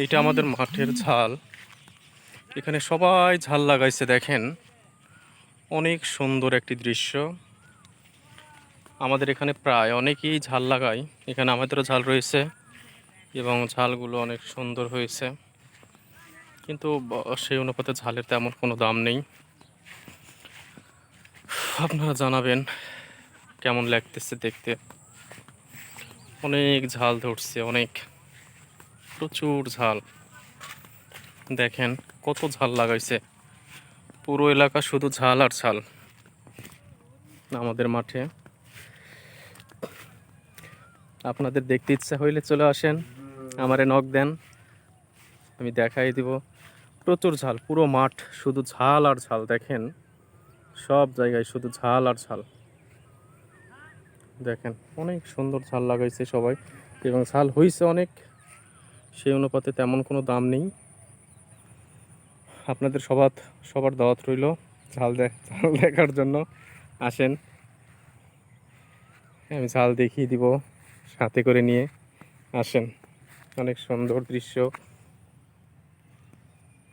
এইটা আমাদের মাঠের ঝাল। এখানে সবাই ঝাল লাগাইছে, দেখেন অনেক সুন্দর একটি দৃশ্য। আমাদের এখানে প্রায় অনেকেই ঝাল লাগায়, এখানে আমাদেরও ঝাল রয়েছে এবং ঝালগুলো অনেক সুন্দর হয়েছে, কিন্তু সেই অনুপাতে ঝালের তেমন কোনো দাম নেই। আপনারা জানাবেন কেমন লাগতেছে দেখতে। অনেক ঝাল ধরছে, অনেক, প্রচুর ঝাল। দেখেন কত ঝাল লাগাইছে, পুরো এলাকা শুধু ঝাল আর ঝাল আমাদের মাঠে। আপনাদের দেখতে ইচ্ছা হইলে চলে আসেন, আমারে নক দেন, আমি দেখাই দিব। প্রচুর ঝাল, পুরো মাঠ শুধু ঝাল আর ঝাল। দেখেন সব জায়গায় শুধু ঝাল আর ঝাল। দেখেন অনেক সুন্দর ঝাল লাগাইছে সবাই এবং ঝাল হইছে অনেক, সেই অনুপাতে তেমন কোনো দাম নেই। আপনাদের সবার দাওয়াত রইল ঝাল দেখার জন্য। আসেন, আমি ঝাল দেখিয়ে দিব সাথে করে নিয়ে। আসেন, অনেক সুন্দর দৃশ্য।